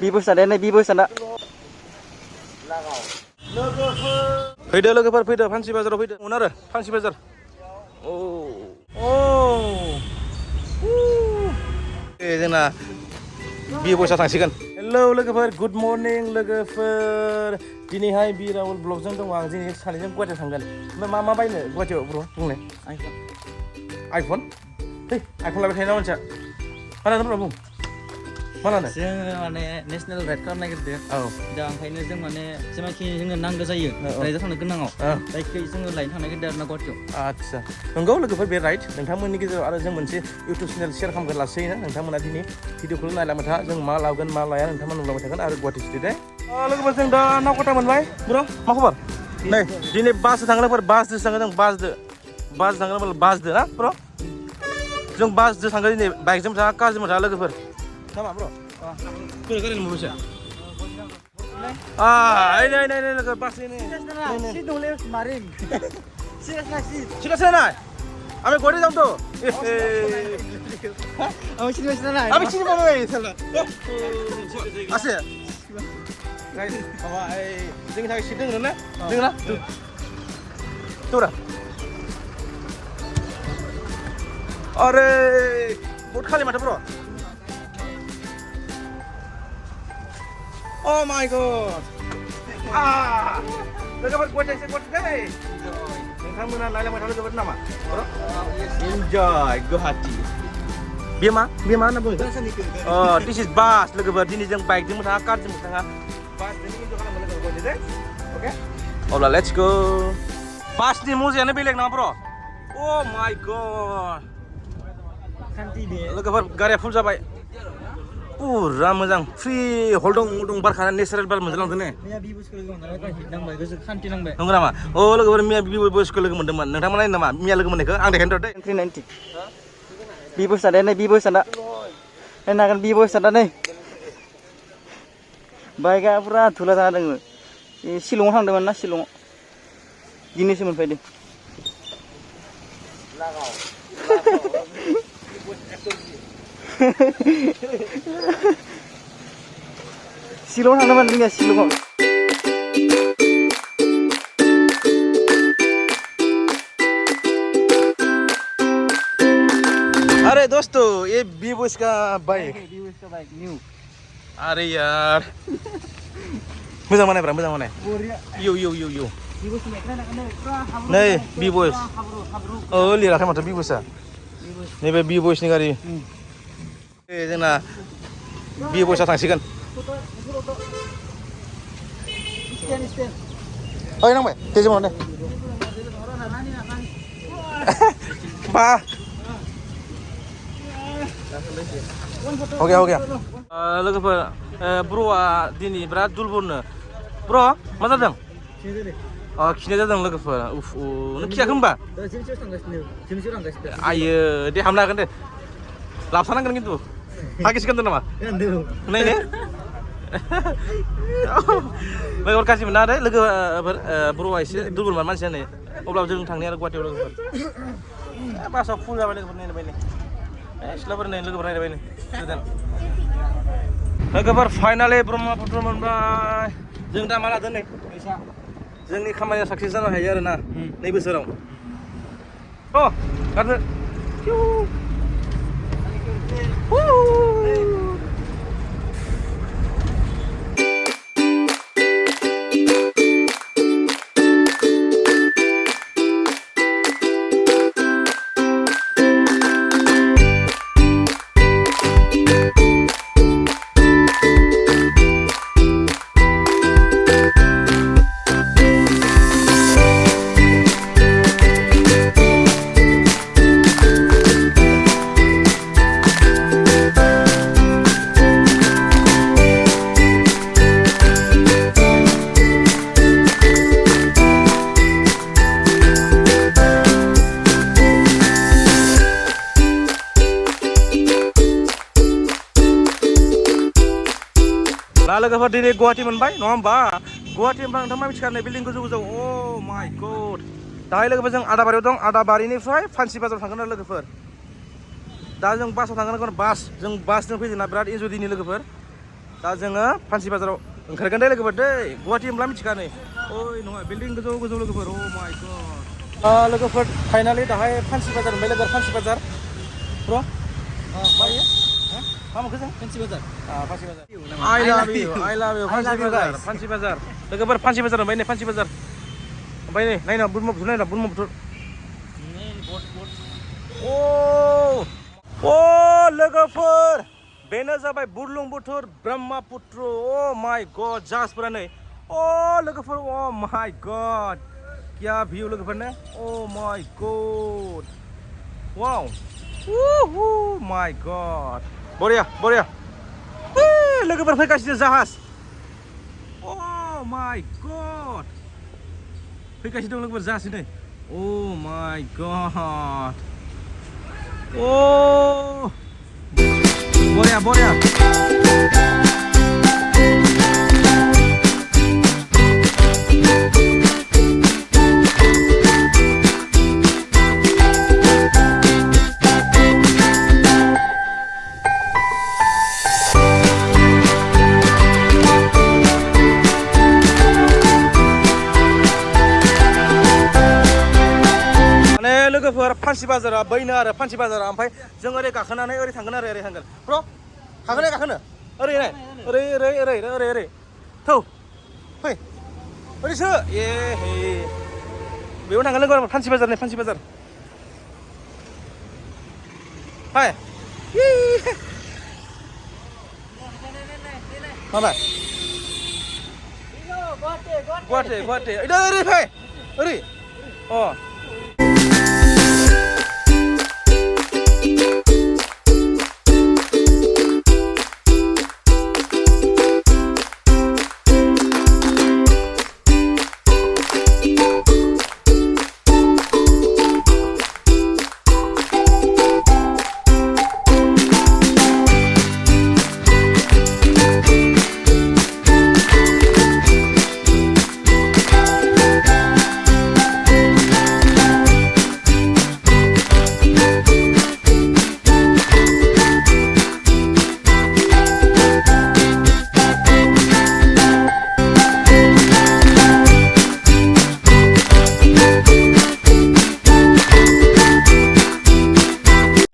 बिबोसाना नै बिबोसाना फैदो लोगोफोर फैदो फानसि बाजाराव फैदो मोन आरो फानसि बाजार जोंना बिबोसा थांसिगोन हेलौ लोगोफोर गुड मर्निं लोगोफोर दिनैहाय बिरावल ब्लगजों दङ आं दिनै सानैजों गुवाहाटियाव थांगोन ओमफ्राय मा बायनो गुवाहाटियाव ब्र बुंलाय आइफन है आइफन लाबाय थायो ना मानसिया मा लानो ब्र बुं मा लानो जोङो माने नेसनेल राइड खालामनो नागिरदों दा ओंखायनो जों माने जेमाखि जोंनो नांगौ जायो राइडआव थांनो गोनाङाव जायखौ जोङो लायनो थांनो नागिरदों आरो ना गुवाहाटियाव आदसा नंगौ लोगोफोर बे राइड नोंथांमोननि गेजेराव आरो जों मोनसे इउटुब चेनेल शेयार खालामगोन लासैनो नोंथांमोना दिनै भिडिअखौल' नायलांबाय था जों मा लाबोगोन मा लाया नोंथांमोन नुलांबाय थागोन आरो गुवाहाटि सिटि दे लोगोफोर जों दा नावकाटा मोनबाय ब्र मा खबर नै दिनै बासजों थांगोन लोगोफोर बासजों थांगोन जों बासजों थांगोन बासजों ना ब्र जों बासजों थांगोन दिनै बाइकजों थाङा कारजों थाङा लोगोफोर नामा ब्र Kau kan ilmu besar. Ini logo bas ini. Sit dulu kemarin. Sudah sana. Ame gori jam tu. Ame sini sana. Ame sini mana ni? Salah. Asyik. Guys, apa? Jangan tak sini dengar na? Dengar na? Tu dah. Are, buat kali mata bro. Oh my god. Logoफोर Guwahati दे नोंथांमोना नायलांबाय था लोगोफोर नामा इन्जय गुवाहाटि बे मा होनना बुङो दिस इज बास लोगोफोर दिनै जों बाइकजोंबो थाङा कारजोंबो थाङा बासजों इन्जय खालामगोन लोगोफोर गुवाहाटि दे अके अब्ला लेट्स गो बासनि मजायानो बेलेग ना ब्र अ माय गड लोगोफोर गारिया फुल जाबाय पुरा मोजां फ्रि हल्दं बारखाना नेचारेल बार मोनजालांदों ने नंगौ नामा अ लोगोफोर मिया बिबोसखौ लोगो मोन्दोंमोन नोंथांमोना नामा मिया लोगो मोननायखौ आं देखायनो र' दे 390 बिबोसाना नै बिबोसाना नायनो हागोन बिबोसाना नै बाइकआ पुरा धुला जाना दङ शिलंआव थांदोंमोन ना शिलंआव दिनैसो मोनफैदों शिलंआव थांदोंमोन जोंनिया शिलंआव अरे दोस्तों ये बीबोस का बाइक न्यू अरे यार मोजां मोनाय ब्रा मोजां मोनाय यो नै बीबोस लिराखै माथो बीबोसा नैबे बीबोसनि गारि जोंना बीबोसा थांसिगोन ओइ नांबाय तेजो मोन दे बा ओके लोगोफोर ब्र'आ दिनै बिराद दुलबरनो ब्र' मा जादों खिनाय जादों लोगोफोर नों खियाखै होनबा आयो दे हामनो हागोन दे लाबथानांगोन खिन्थु हागिसिगोन नामा नायनो लोगोफोर गाज्रि मोना आरो लोगोफोर ब्र'आ एसे दुलबरमान मानसिया नै अब्लाबो जों थांनाय आरो गुवाहाटियाव लोगोफोर बासाव फुल जाबाय लोगोफोर नायनो बायनो सिख्लाफोर नायनो लोगोफोर नायनो बायनो लोगोफोर फाइनालि ब्रह्मपुत्र मोनबाय जों दा मा लादों नै जोंनि खामानिया साक्सेस जानो हायो आरो ना नै बोसोराव गारदो लोगोफोर दिनै गुवाहाटि मोनबाय नङा होमबा गुवाहाटि होनबा नोंथां मा मिथिखानाय बिल्डिं गोजौ अ माय गड दाहाय लोगोफोर जों आदाबारियाव दं आदाबारिनिफ्राय फानसि बाजाराव थांगोन आरो लोगोफोर दा जों बासाव थांगोन बास जों बासजों फैदों ना बिराद इन्जय दिनै लोगोफोर दा जोङो फान्सि बाजाराव ओंखारगोन दे लोगोफोर दै गुवाहाटि होनब्ला मिथिखा नै ओइ नङा बिल्डिं गोजौ गोजौ लोगोफोर अ माय गड लोगोफोर फाइनालि दाहाय फान्सि बाजार मोनबाय लोगो फान्सि बाजार ब्र' मा इयो मा मोनखो जों फान्सि बाजार फान्सि बाजार I love you फान्सि बाजार लोगोफोर फान्सि बाजार मोनबाय नै फान्सि बाजार ओमफ्राय नै नायना बुरमा बुथुर नायना बुरमा बुथुर अ लोगोफोर बेनो जाबाय बुरलुंबुथुर ब्रह्मपुत्र अ माय गड जाहाजफोरा नै अ लोगोफोर अ माय गड क्या भिउ लोगोफोर ने अ माय गड वाव माय गड बरिया बरिया लोगोफोर फैगासिनो जाहाज अ माय गड फैगासिनो दं लोगोफोर जाहाज नै अ माय गड अ बरिया बरिया लोगोफोर फान्सि बाजारा बैनो आरो फान्सि बाजारा ओमफ्राय जों ओरै गाखोनानै ओरै थांगोन आरो ओरै थांगोन ब्र' गाखोनो ओरै नाय ओरै ओरै ओरै ओरै ओरै थौ फै ओरैसो ए हे बेयाव थांगोन लोगो फान्सि बाजार नै फान्सि बाजार हाय माबा गुवाहाटि ओरै फै ओरै अ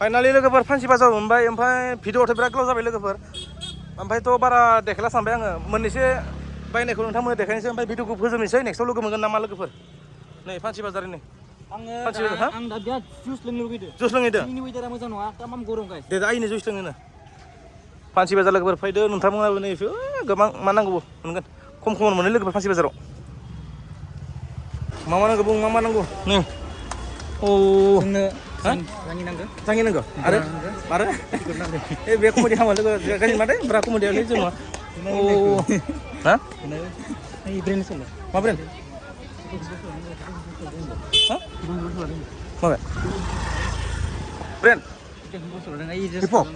फाइनालि लोगोफोर फान्सि बाजार मोनबाय ओमफ्राय भिडिअ'आथ' बिराद गोलाव जाबाय लोगोफोर ओमफ्रायथ' बारा देखायला सानबाय आङो मोननैसो बायनायखौ नोंथांमोननो देखायनोसै ओमफ्राय भिडिअ'खौ फोजोबनोसै नेक्स्टआव लोगो मोनगोन नामा लोगोफोर नै फान्सि बाजारनि फान्सि बाजार हा आं दा बिराद जुइस लोंनो लुगैदों जुइस लोंहैदों जोंनि वेदारा मोजां नङा तामाम गरम गाइस दे आइनो जुइस लोंनो फान्सि बाजार लोगोफोर फैदो नोंथांमोनाबो नै गोबां मा नांगौ मोनगोन खम खमावनो मोनो लोगोफोर फान्सि बाजाराव मा नांगौ बुं मा नांगौ नै अ जोंनो जाङि नांगौ आरो ए बे कमेडि खालामो लोगो गाज्रि माथो ब्रा कमेडियावलै जों मा अ हा ब्रेन्ड सोलो मा ब्रेन्ड हा माबे ब्रेन्ड हिप हप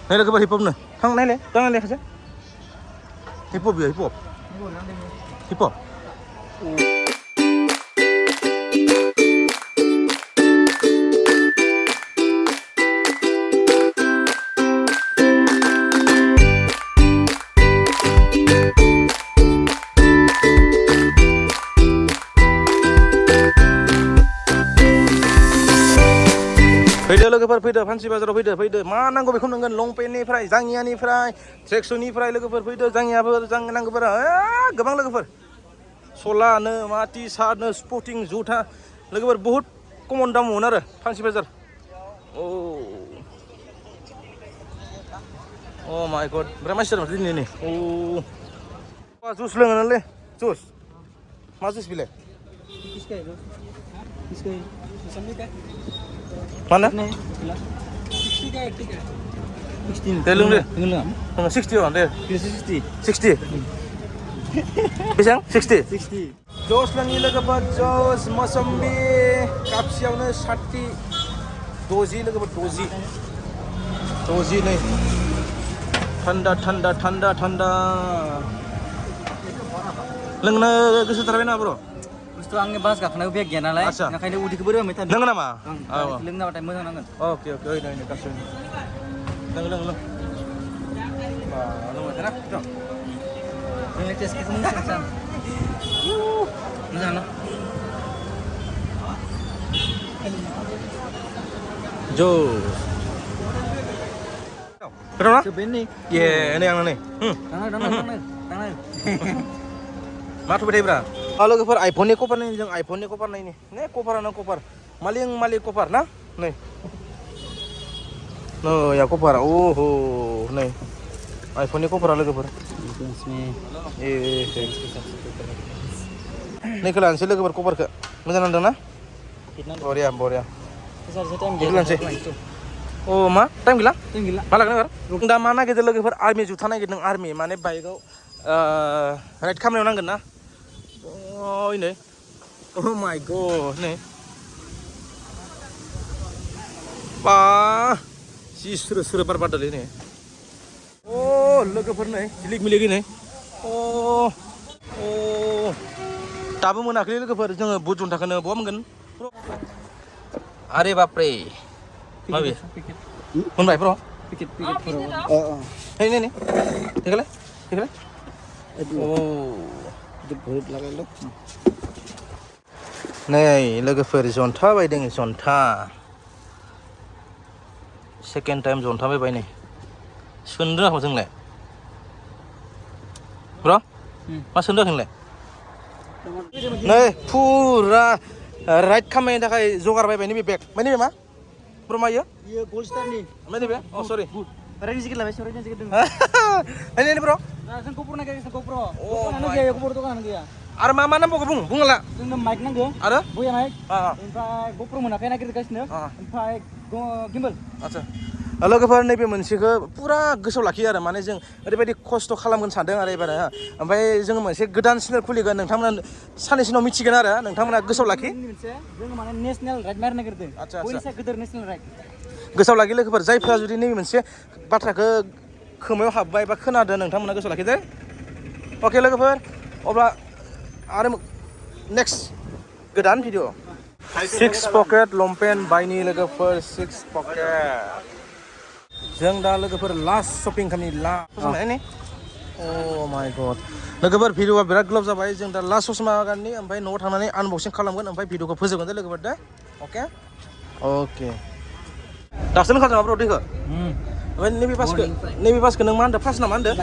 नायलाय गोबार हिप हपनो थां नायलाय दांनायलाय खासे हिप हप बियो हिप हप फैदो लोगोफोर फैदो फान्सि बाजाराव फैदो मा नांगौ बेखौ मोनगोन लंपेन्टनिफ्राय जाङियानिफ्राय ट्रेकसुटनिफ्राय लोगोफोर फैदो जाङियाबो नांगौफोरा गोबां लोगोफोर सलानो मा टि सार्टनो स्पर्टिं जुथा लोगोफोर बहुत कमन दाम मोनो आरो फान्सि बाजार अ माय गड ओमफ्राय मानसि जादों दिनै नै जुस लोङोनोलै जुस मा जुस बिलाय mana? 16 deh lung deh 60 on deh 60 बेसेबां 60 jos लोङि लोगोफोर jos मौसम्बी कापसेयावनो 60 60 लोगोफोर 60 नै थान्दा लोंनो गोसो जाबाय ना ब्र बुस्थु आंनि बास गाखोनायाव बेग गैया नालाय ओंखायनो उदैखौ बोरै होबाय थादों लोङो नामा लोंनाबाथाय मोजां नांगोन अके ओइ नै गासै लों Nunggu sana. Dong. Ini tes kita mungkin san. Mana? Jo. Kenapa? Sebenarnya. Ye, ini yang ini. Tangan. मा थुबाय थायोब्रा लोगोफोर आइफननि कभार नायनि जों आइफननि कभार नायनि ने कभारानो कभार मालिक कभार ना नै या कभार ओहो नै आइफननि कभारा लोगोफोर नैखौ लानोसै लोगोफोर कभारखौ मोजां नांदों ना बरिया लानोसै अ मा टाइम गैला मा लागोन एबार दा मा नागिरदों लोगोफोर आर्मि जुथा नागिरदों आर्मि माने बाइकआव राइड खालामनायाव नांगोन ना ओइ नै अ माय गड नै बा जि सोरो बार बारदोंलै नै अ लोगोफोर नै जिलिक मिलिक नै दाबो मोनाखै लोगोफोर जोङो बुट जुन्थाखौनो बहा मोनगोन आरे बापरे माबे मोनबाय ब्र Pikir नै नै नै देखायलाय नै लोगोफोर जन्था बायदों जन्था सेकेन्ड टाइम जन्था बायबाय नै सोनो रोङाखै जोंलाय ब्र मा सोनो रोङाखै नोंलाय नै फुरा राइड खालामनायनि थाखाय जगार बायबाय नैबे बेग नैबे मा ब्र मा इयो Gold Star nih. नैबे अ सरि Ada sedikit lah, sorenya sedikit dong. नै ब्र Nah, sen GoPro nak guys, GoPro. Oh, mana dia GoPro tuh kan dia. आरो मा नांबावगौ बुंला Sen mic nang ge. आरो Bu ya mic. Oमफ्राय GoPro मोनाखै ना गिदिर गासिनो. ओमफ्राय gimbal. आच्छा लोगोफोर नैबे मोनसेखौ पुरा गोसोआव लाखियो आरो माने जों ओरैबायदि खस्थ' खालामगोन सानदों आरो एबार ओमफ्राय जोङो मोनसे गोदान चेनेल खुलिगोन नोंथांमोना साननैसो उनाव मिथिगोन आरो नोंथांमोना गोसोआव लाखि जोङो माने नेशनेल राइड मारनो नागिरदों आच्छा बयनिसाय गिदिर नेशनेल राइड गोसोआव लाखि लोगोफोर जायफ्रा जुदि नैबे मोनसे बाथ्राखौ खोमायाव हाबबाय बा खोनादों नोंथांमोना गोसोआव लाखिदो अके लोगोफोर अब्ला आरो नेक्स्ट गोदान भिडिअ सिक्स पकेट लंपेन्ट बायनि लोगोफोर सिक्स पकेट जों दा लोगोफोर लास्ट शपिं खालामनि लास्ट अ माय गड लोगोफोर भिडिअआ बिराद गोलाव जाबाय जों दा लास्ट ससमा गाननि ओमफ्राय न'आव थांनानै आनबक्सिं खालामगोन ओमफ्राय भिडिअखौ फोजोबगोन दे लोगोफोर दे अके दासो लोंखादों नामा ब्र दैखौ ओमफ्राय नैबे बासखौ नों मा होनदों फार्स्ट ना मा होनदों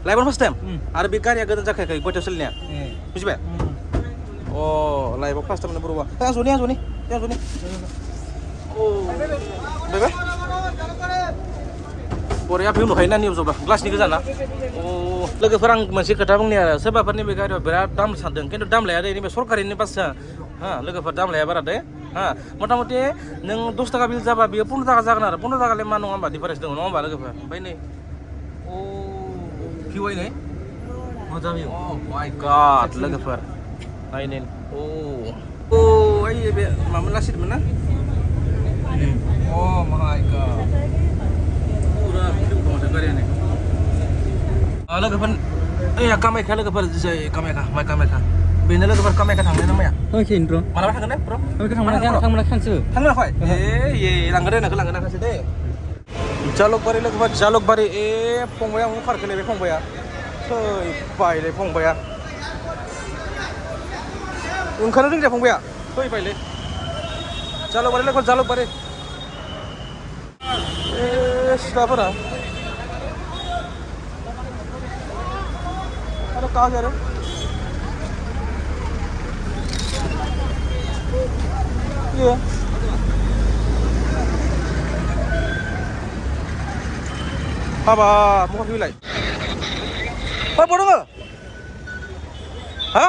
लाइफआव फार्स्ट टाइम आरो बे गारिया गोदान जाखायाखै गुवाहाटियाव सोलिनाया बुजिबाय अ लाइफआव फार्स्ट टाइम बर'बा आं ज'नि अ बायबाय बरिया भिउ नुखायोना निउसावबा ग्लासनि गोजा ना अ लोगोफोर आं मोनसे खोथा बुंनि आरो सोरबाफोर नैबे गारियाव बिराद दाम सानदों खिन्थु दाम लाया दे नैबे सरकारिनि बाससो लोगोफोर दाम लाया बारा दे मथा मथि नों 10 थाखा बिल जाबा बेयो 15 थाखा जागोन आरो 15 थाखालाय मा नङा होमबा डिफारेन्स दङ नङा होमबा लोगोफोर ओमफ्राय नै अ भिउ नै मोजां भिउ अ माय गड लोगोफोर नायनो अ ओइ बे मामोन लासिदोंमोन ना अ माय गड पुरा भिउ दङ गारियानो लोगोफोर ओइ कामाख्या लोगोफोर जै कामाख्या बेनो लोगोफोर कामाख्या थांनो ना माया Oke, bro. मालाबा थांगोन दे ब्र Kamu kan sih. थांनो हाखै लांगोन दे नोंखौ लांगोन नाखासै दे जालुकबारि लोगोफोर जालुकबारि फंबाया ओंखारखोलै बे फंबाया थैबायलै फंबाया ओंखारनो रोंदिया फंबाया थैबायलै जालुकबारि लोगोफोर जालुकबारि सिख्लाफोरा आरो कहाँ जा रहे ये हाबा मुखा फैलाय मा बडोङो हा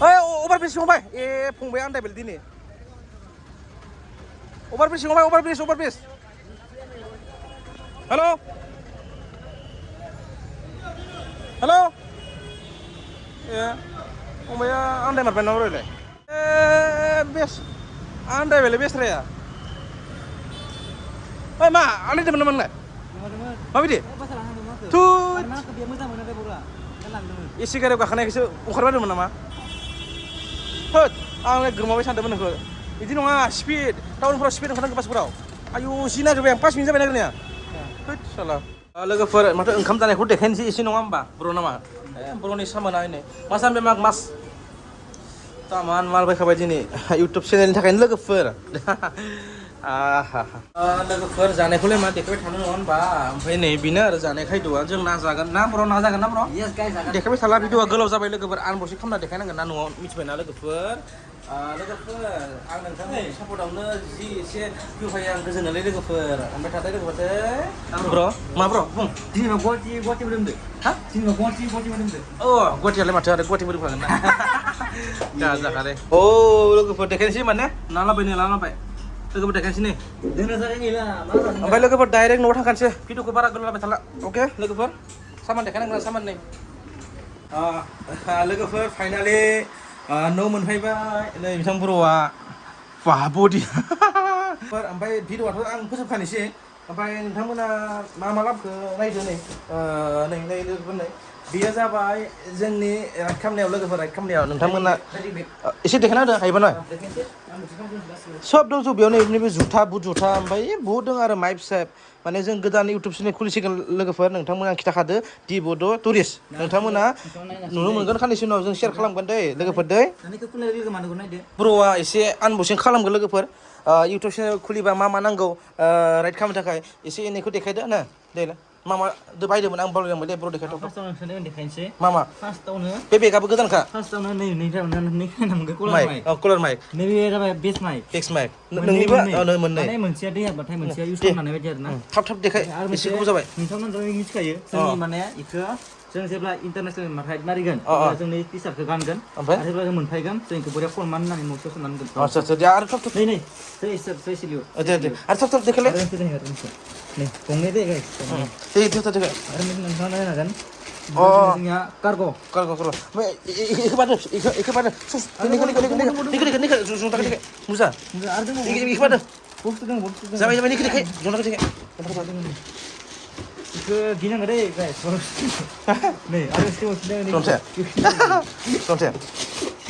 ओइ अभारब्रिज फंबाय फंबाया आन्दायबाय दिनै अभारब्रिज फंबाय अभारब्रिज हेल' फंबाया आन्दायमारबाय नामा रयलाय बेस आन्दायबायलै बेस्राया ओइ मा आन्दायदोंमोन नामा नोंलाय माबायदि थु एसि गारियाव गाखोनायखौसो ओंखारबायदोंमोन नामा होद आं गोमाबाय सानदोंमोन नोंखौ बिदि नङा स्पिड टाउनफोराव स्पिड ओंखारनांगौ बासफोराव आयु जि नागिरबाय आं 5 मिनिट जाबाय नागिरनाया salah. Logoफोर माथो ओंखाम जानायखौ देखायनोसै एसे नङा होमबा बर' नामा बर'नि सामोना नै मा साम बे माग मास तामान माल बायखाबाय दिनै इउटुब चेनेलनि थाखायनो लोगोफोर लोगोफोर जानायखौलाय मा देखायबाय थानो नङा होनबा ओमफ्राय नै बेनो आरो जानाय खायद'आ जों ना जागोन ना बर' ना जागोन ना बर' देखायबाय थाला भिडिअआ गोलाव जाबाय लोगोफोर आनबक्सिं खालामना देखायनांगोन ना न'आव मिथिबायना लोगोफोर लोगोफोर आं नोंथांनि सापर्टआवनो जि एसे भिउ फायो आं गोजोनोलै लोगोफोर ओमफ्राय थादों लोगोफोर ब्र' मा ब्र' बुं दिनै गुवाहाटि मोदोमदो हा दिनै गुवाहाटि मोदोमदो अ गुवाहाटियालाय माथो आरो गुवाहाटि बोरै फागोन ना जाजाखारे अ लोगोफोर देखायनोसै माने ना लाबाय लोगोफोर देखायनोसै नै दोननो जागाय गैला मा जानो ओमफ्राय लोगोफोर डाइरेक्ट न'आव थांखानोसै भिडिअखौ बारा गोलाव लाबाय थाला अके लोगोफोर सामान देखायनांगोन सामान नै लोगोफोर फाइनालि न' मोनफैबाय नै बिथां बर'आ बा बडि ओमफ्य भिडिअआथ' आं फोजोबखानोसै ओमफ्राय नोंथांमोना मा लाबोखो नायदो नै नै लोगोफोर नै बेयो जाबाय जोंनि राइड खालामनायाव लोगोफोर राइड खालामनायाव नोंथांमोना एसे देखायना होदो हायोबा नय सब दंजोबो बेयाव नैबे जुथा बुट जुथा ओमफ्राय बुहुत दं आरो माइक साइप माने जों गोदान इउटुब चेनेल खुलिसिगोन लोगोफोर नोंथांमोना खिथाखादो दि बड' टुरिस्ट नोंथांमोना नुनो मोनगोन खाननैसो उनाव जों शेयार खालामगोन दै लोगोफोर दै बर'आ एसे आनबक्सिं खालामगोन लोगोफोर इउटुब चेनेल खुलिबा मा नांगौ राइड खालामनो थाखाय एसे एनैखौ देखायदो ना दे मा बायदोंमोन आं बावलायलांबाय दे बर' देखायथ' देखायनोसै मा फार्स्टआवनो बे बेगाबो गोदानखा फार्स्टआवनो नै खालामनांगौ कलार माइक नैबे जाबाय बेस माइक नोंनिबो मोननै माने मोनसेया दै हाबबाथाय मोनसेया इउज खालामनाय बायदि आरो ना थाब देखाय एसे गोबाव जाबाय नोंथांमोनथ' मिथिखायो जोंनि माने इखौ जों जेब्ला इन्टारनेसनेल राइड मारिगोन अब्ला जोंनि टिसार्टखौ गानगोन ओमफ्राय जेब्ला जों मोनफैगोन जों इखौ बरिया फनमान होननानै न'आव सोनानै दोनगोन आচ্ছা दे आरो थाब नै जै सिलिउ दे आरो थाब देखायलाय नै गंनै दे गाइस दे देखाय आरो नोंथाङा नायनो हागोन अ जोंनिया कार्ग' इखौ बादो निखौ जुंथा देखाय मुजा इखौ बादो जाबाय निखौ देखाय जुंथा देखाय इखौ गिनांगौ दै गाइस नै आरो रन्थे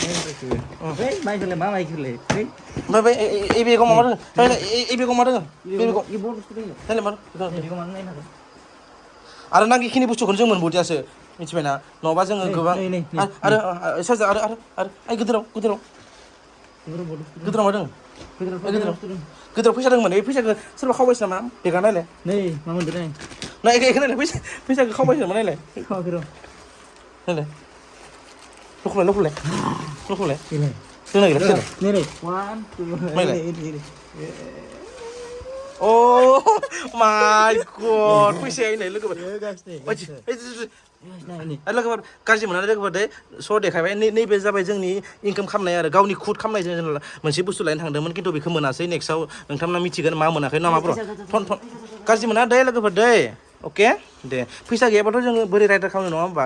ओमफ्राय माइखौलाय मा माइखौलाय ओमफ्राय ए बेगाव मा दङ ए बेगाव मा दङ बे बेगाव नायलाय मा आरो नांगौखिनि बुस्थुखौनो जों मोनबोदियासो मिथिबायना नङाबा जोङो गोबां आरो साजा आरो आइ गोदोराव मा दङ गोदोराव फैसा दंमोन बे फैसाखौ सोरबा खावबायसो नामा बेगा नायलाय नै मा मोनदों नाय ना एखे नायलाय फैसाखौ खावबायसो नामा नायलाय लखलाय जों नागिरला नै 1 2 Oh my god, फैसाया नै लोगोफोर लोगोफोर गाज्रि मोना लोगोफोर दे स' देखायबाय नैबे जाबाय जोंनि इनकाम खालामनाय आरो गावनि खुद खालामनायजों जों मोनसे बुस्थु लायनो थांदोंमोन खिन्थु बेखौ मोनासै नेक्स्टआव नोंथांमोना मिथिगोन मा मोनाखै ना मा ब्र' फन गाज्रि मोना दे लोगोफोर दे अके दे फैसा गैयाबाथ' जोङो बोरै राइडार खालामनो नङा होमबा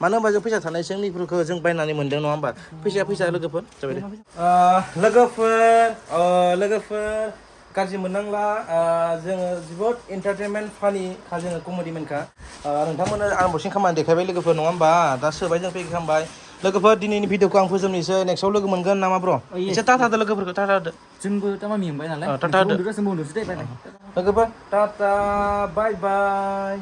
मानो होनबा जों फैसा थानाय जोंनिफोरखौ जों बायनानै मोनदों नङा होमबा फैसा लोगोफोर जाबाय दे लोगोफोर गाज्रि मोननांला जोङो जोबोद एन्टारटेनमेन्ट फानि जोङो कमेडिमेनखा नोंथांमोननो आनबक्सिं खालामनानै देखायबाय लोगोफोर नङा होमबा दा सोबाय जों पेक खालामबाय लोगोफोर दिनैनि भिडिअखौ आं फोजोबनोसै नेक्स्टआव लोगो मोनगोन नामा ब्र' एसे टाटा होदो लोगोफोरखौ टाटा होदो जोंबो टामा मेंबाय नालाय टाटा होदो लोगोफोर टाटा बाय बाय